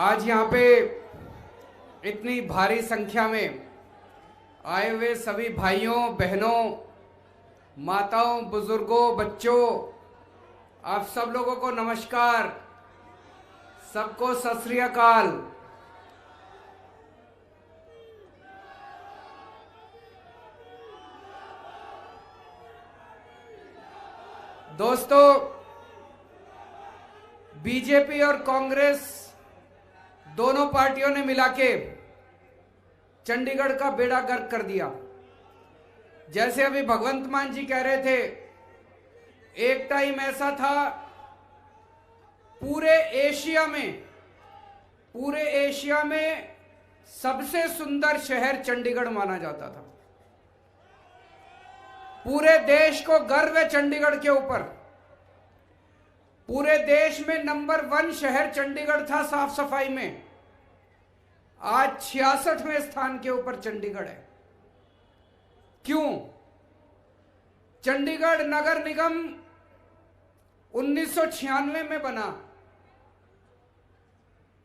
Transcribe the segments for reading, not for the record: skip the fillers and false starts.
आज यहाँ पे इतनी भारी संख्या में आए हुए सभी भाइयों बहनों, माताओं, बुजुर्गों, बच्चों, आप सब लोगों को नमस्कार, सबको सत श्री अकाल। दोस्तों, बीजेपी और कांग्रेस दोनों पार्टियों ने मिलाके चंडीगढ़ का बेड़ा गर्क कर दिया। जैसे अभी भगवंत मान जी कह रहे थे, एक टाइम ऐसा था पूरे एशिया में सबसे सुंदर शहर चंडीगढ़ माना जाता था। पूरे देश को गर्व है चंडीगढ़ के ऊपर। पूरे देश में नंबर 1 शहर चंडीगढ़ था साफ सफाई में। आज 66वें स्थान के ऊपर चंडीगढ़ है। क्यों? चंडीगढ़ नगर निगम 1996 में बना।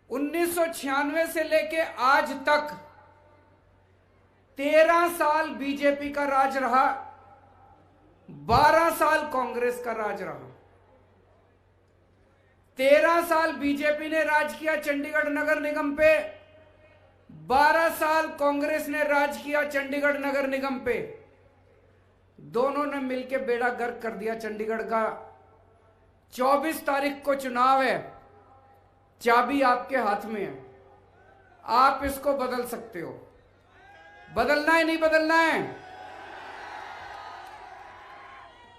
1996 से लेके आज तक 13 साल बीजेपी का राज रहा, 12 साल कांग्रेस का राज रहा। 13 साल बीजेपी ने राज किया चंडीगढ़ नगर निगम पे, 12 साल कांग्रेस ने राज किया चंडीगढ़ नगर निगम पे। दोनों ने मिलकर बेड़ा गर्क कर दिया चंडीगढ़ का। 24 तारीख को चुनाव है, चाबी आपके हाथ में है। आप इसको बदल सकते हो। बदलना है, नहीं बदलना है?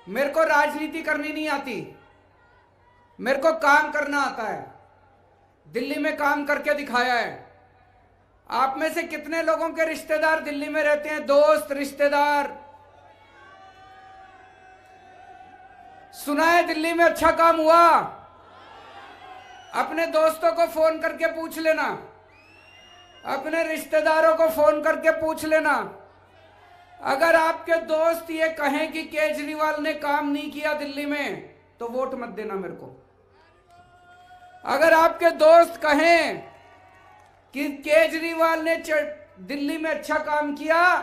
मेरे को राजनीति करनी नहीं आती, मेरे को काम करना आता है। दिल्ली में काम करके दिखाया है। आप में से कितने लोगों के रिश्तेदार दिल्ली में रहते हैं? दोस्त, रिश्तेदार? सुना है दिल्ली में अच्छा काम हुआ? अपने दोस्तों को फोन करके पूछ लेना, अपने रिश्तेदारों को फोन करके पूछ लेना। अगर आपके दोस्त ये कहें कि केजरीवाल ने काम नहीं किया दिल्ली में, तो वोट मत देना मेरे को। अगर आपके दोस्त कहें कि केजरीवाल ने दिल्ली में अच्छा काम किया,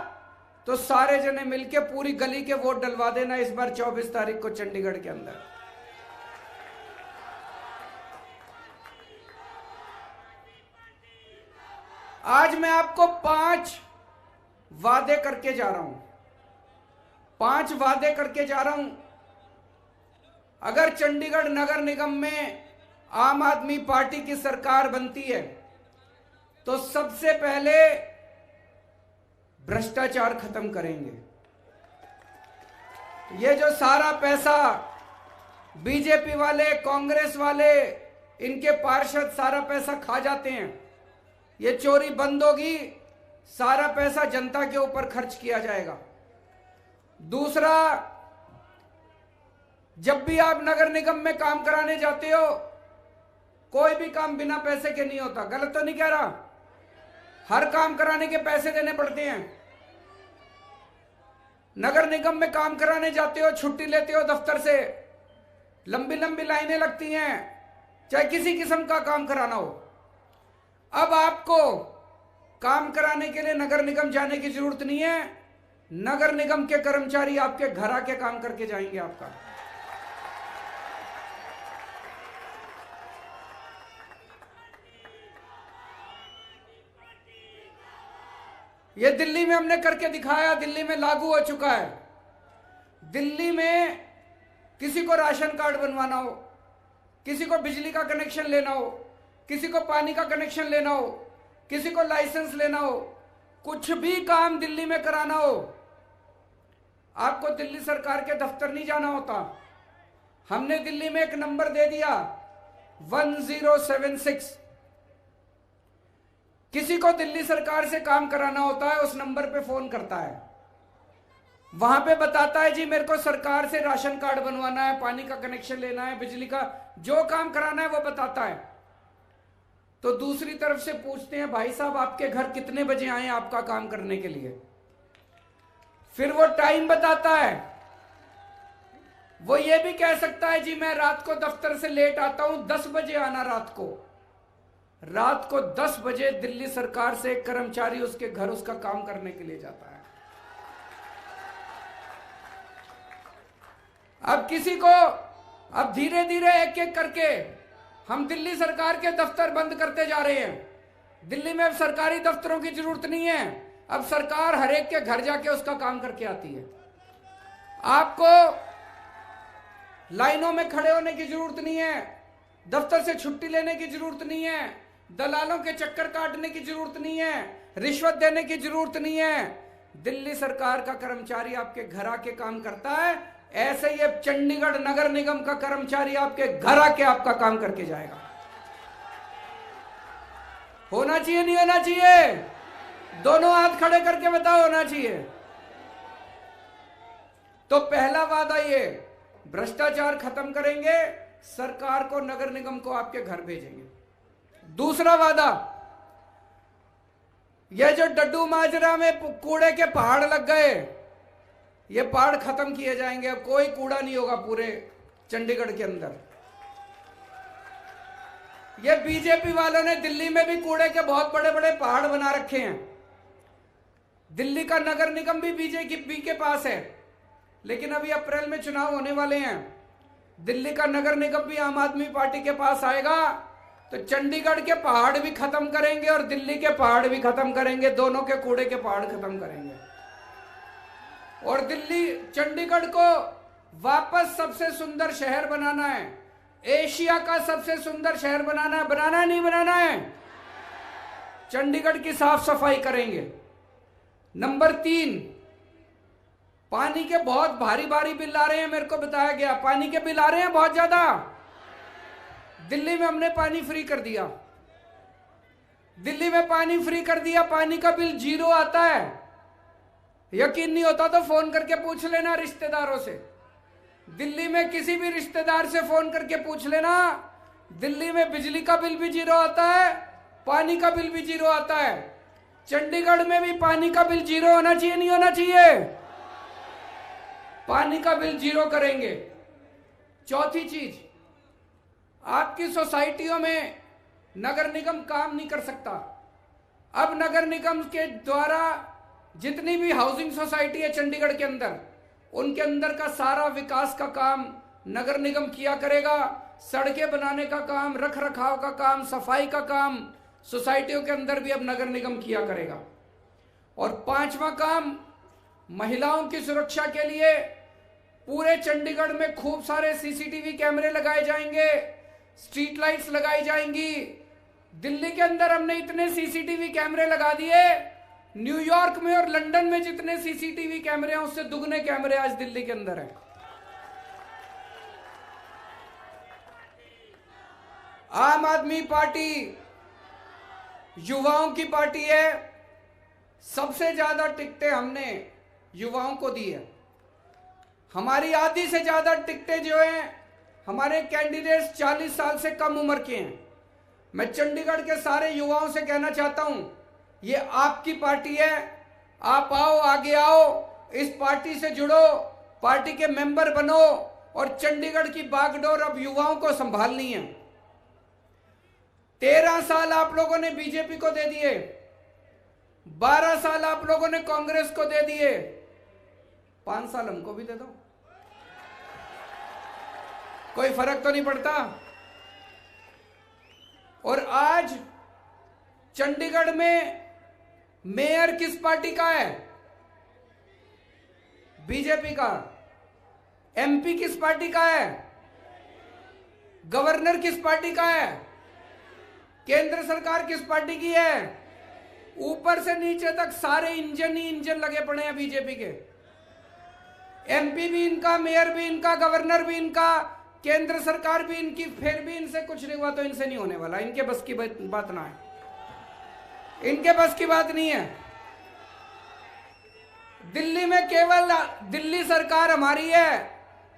तो सारे जने मिलके पूरी गली के वोट डलवा देना इस बार 24 तारीख को चंडीगढ़ के अंदर। आज मैं आपको 5 वादे करके जा रहा हूं। 5 वादे करके जा रहा हूं। अगर चंडीगढ़ नगर निगम में आम आदमी पार्टी की सरकार बनती है, तो सबसे पहले भ्रष्टाचार खत्म करेंगे। ये जो सारा पैसा बीजेपी वाले, कांग्रेस वाले, इनके पार्षद सारा पैसा खा जाते हैं, ये चोरी बंद होगी। सारा पैसा जनता के ऊपर खर्च किया जाएगा। दूसरा, जब भी आप नगर निगम में काम कराने जाते हो, कोई भी काम बिना पैसे के नहीं होता। गलत तो नहीं कह रहा? हर काम कराने के पैसे देने पड़ते हैं। नगर निगम में काम कराने जाते हो, छुट्टी लेते हो दफ्तर से, लंबी लंबी लाइनें लगती हैं, चाहे किसी किस्म का काम कराना हो। अब आपको काम कराने के लिए नगर निगम जाने की जरूरत नहीं है। नगर निगम के कर्मचारी आपके घर आके काम करके जाएंगे आपका। ये दिल्ली में हमने करके दिखाया, दिल्ली में लागू हो चुका है। दिल्ली में किसी को राशन कार्ड बनवाना हो, किसी को बिजली का कनेक्शन लेना हो, किसी को पानी का कनेक्शन लेना हो, किसी को लाइसेंस लेना हो, कुछ भी काम दिल्ली में कराना हो, आपको दिल्ली सरकार के दफ्तर नहीं जाना होता। हमने दिल्ली में एक नंबर दे दिया 1076। किसी को दिल्ली सरकार से काम कराना होता है, उस नंबर पे फोन करता है, वहां पे बताता है जी मेरे को सरकार से राशन कार्ड बनवाना है, पानी का कनेक्शन लेना है, बिजली का जो काम कराना है वो बताता है। तो दूसरी तरफ से पूछते हैं भाई साहब आपके घर कितने बजे आए आपका काम करने के लिए? फिर वो टाइम बताता है। वो ये भी कह सकता है जी मैं रात को दफ्तर से लेट आता हूं, 10 बजे आना। रात को 10 बजे दिल्ली सरकार से एक कर्मचारी उसके घर उसका काम करने के लिए जाता है। अब किसी को, अब धीरे धीरे एक एक करके हम दिल्ली सरकार के दफ्तर बंद करते जा रहे हैं। दिल्ली में अब सरकारी दफ्तरों की जरूरत नहीं है, अब सरकार हर एक के घर जाके उसका काम करके आती है। आपको लाइनों में खड़े होने की जरूरत नहीं है, दफ्तर से छुट्टी लेने की जरूरत नहीं है, दलालों के चक्कर काटने की जरूरत नहीं है, रिश्वत देने की जरूरत नहीं है। दिल्ली सरकार का कर्मचारी आपके घर आके काम करता है, ऐसे ही चंडीगढ़ नगर निगम का कर्मचारी आपके घर आके आपका काम करके जाएगा। होना चाहिए नहीं होना चाहिए? दोनों हाथ खड़े करके बताओ, होना चाहिए। तो पहला वादा ये, भ्रष्टाचार खत्म करेंगे, सरकार को नगर निगम को आपके घर भेजेंगे। दूसरा वादा, ये जो डड्डू माजरा में कूड़े के पहाड़ लग गए, ये पहाड़ खत्म किए जाएंगे। अब कोई कूड़ा नहीं होगा पूरे चंडीगढ़ के अंदर। ये बीजेपी वालों ने दिल्ली में भी कूड़े के बहुत बड़े बड़े पहाड़ बना रखे हैं। दिल्ली का नगर निगम भी बीजेपी के पास है, लेकिन अभी अप्रैल में चुनाव होने वाले हैं। दिल्ली का नगर निगम भी आम आदमी पार्टी के पास आएगा, तो चंडीगढ़ के पहाड़ भी खत्म करेंगे और दिल्ली के पहाड़ भी खत्म करेंगे, दोनों के कूड़े के पहाड़ खत्म करेंगे। और दिल्ली, चंडीगढ़ को वापस सबसे सुंदर शहर बनाना है, एशिया का सबसे सुंदर शहर बनाना है। बनाना है नहीं बनाना है? चंडीगढ़ की साफ सफाई करेंगे। नंबर 3, पानी के बहुत भारी भारी बिल आ रहे हैं, मेरे को बताया गया पानी के बिल आ रहे हैं बहुत ज्यादा। दिल्ली में हमने पानी फ्री कर दिया, दिल्ली में पानी फ्री कर दिया, पानी का बिल 0 आता है। यकीन नहीं होता तो फोन करके पूछ लेना रिश्तेदारों से। दिल्ली में किसी भी रिश्तेदार से फोन करके पूछ लेना, दिल्ली में बिजली का बिल भी 0 आता है, पानी का बिल भी 0 आता है। चंडीगढ़ में भी पानी का बिल 0 होना चाहिए नहीं होना चाहिए? पानी का बिल 0 करेंगे। चौथी चीज, आपकी सोसाइटियों में नगर निगम काम नहीं कर सकता। अब नगर निगम के द्वारा जितनी भी हाउसिंग सोसाइटी है चंडीगढ़ के अंदर, उनके अंदर का सारा विकास का काम नगर निगम किया करेगा। सड़कें बनाने का काम, रख रखाव का काम, सफाई का काम सोसाइटियों के अंदर भी अब नगर निगम किया करेगा। और 5वां काम, महिलाओं की सुरक्षा के लिए पूरे चंडीगढ़ में खूब सारे सीसीटीवी कैमरे लगाए जाएंगे, स्ट्रीट लाइट्स लगाई जाएंगी। दिल्ली के अंदर हमने इतने सीसीटीवी कैमरे लगा दिए, न्यूयॉर्क में और लंदन में जितने सीसीटीवी कैमरे हैं उससे दुगने कैमरे आज दिल्ली के अंदर हैं। आम आदमी पार्टी युवाओं की पार्टी है, सबसे ज्यादा टिकटें हमने युवाओं को दी है। हमारी आधी से ज्यादा टिकटें जो हैं हमारे कैंडिडेट्स 40 साल से कम उम्र के हैं। मैं चंडीगढ़ के सारे युवाओं से कहना चाहता हूं, ये आपकी पार्टी है, आप आओ, आगे आओ, इस पार्टी से जुड़ो, पार्टी के मेंबर बनो और चंडीगढ़ की बागडोर अब युवाओं को संभालनी है। 13 साल आप लोगों ने बीजेपी को दे दिए, 12 साल आप लोगों ने कांग्रेस को दे दिए, 5 साल हमको भी दे दो, कोई फर्क तो नहीं पड़ता। और आज चंडीगढ़ में मेयर किस पार्टी का है? बीजेपी का। एमपी किस पार्टी का है? गवर्नर किस पार्टी का है? केंद्र सरकार किस पार्टी की है? ऊपर से नीचे तक सारे इंजन ही इंजन लगे पड़े हैं बीजेपी के। एमपी भी इनका, मेयर भी इनका, गवर्नर भी इनका, केंद्र सरकार भी इनकी, फिर भी इनसे कुछ नहीं हुआ तो इनसे नहीं होने वाला। इनके बस की बात ना है, इनके बस की बात नहीं है। दिल्ली में केवल दिल्ली सरकार हमारी है,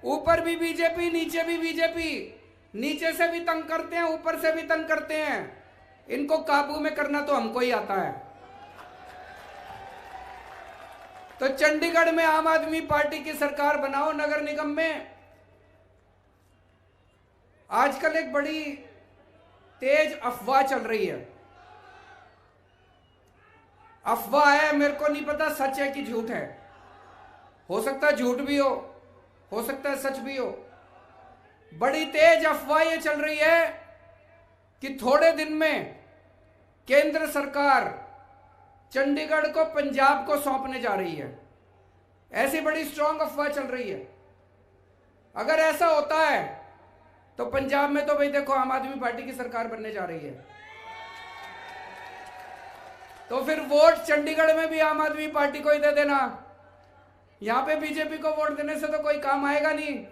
ऊपर भी बीजेपी, नीचे भी बीजेपी, नीचे से भी तंग करते हैं, ऊपर से भी तंग करते हैं। इनको काबू में करना तो हमको ही आता है। तो चंडीगढ़ में आम आदमी पार्टी की सरकार बनाओ नगर निगम में। आजकल एक बड़ी तेज अफवाह चल रही है। अफवाह है, मेरे को नहीं पता सच है कि झूठ है। हो सकता है झूठ भी हो सकता है सच भी हो। बड़ी तेज अफवाह ये चल रही है कि थोड़े दिन में केंद्र सरकार चंडीगढ़ को पंजाब को सौंपने जा रही है। ऐसी बड़ी स्ट्रांग अफवाह चल रही है। अगर ऐसा होता है तो पंजाब में तो भाई देखो आम आदमी पार्टी की सरकार बनने जा रही है, तो फिर वोट चंडीगढ़ में भी आम आदमी पार्टी को ही दे देना। यहां पे बीजेपी को वोट देने से तो कोई काम आएगा नहीं।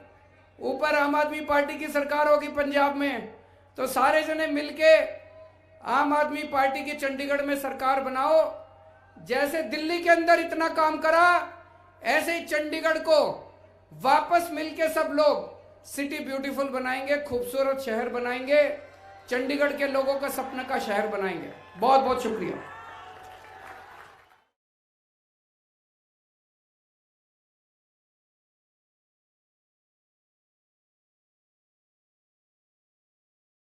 ऊपर आम आदमी पार्टी की सरकार होगी पंजाब में, तो सारे जने मिलके आम आदमी पार्टी की चंडीगढ़ में सरकार बनाओ। जैसे दिल्ली के अंदर इतना काम करा, ऐसे ही चंडीगढ़ को वापस मिलके सब लोग सिटी ब्यूटीफुल बनाएंगे, खूबसूरत शहर बनाएंगे, चंडीगढ़ के लोगों का सपना का शहर बनाएंगे। बहुत बहुत शुक्रिया।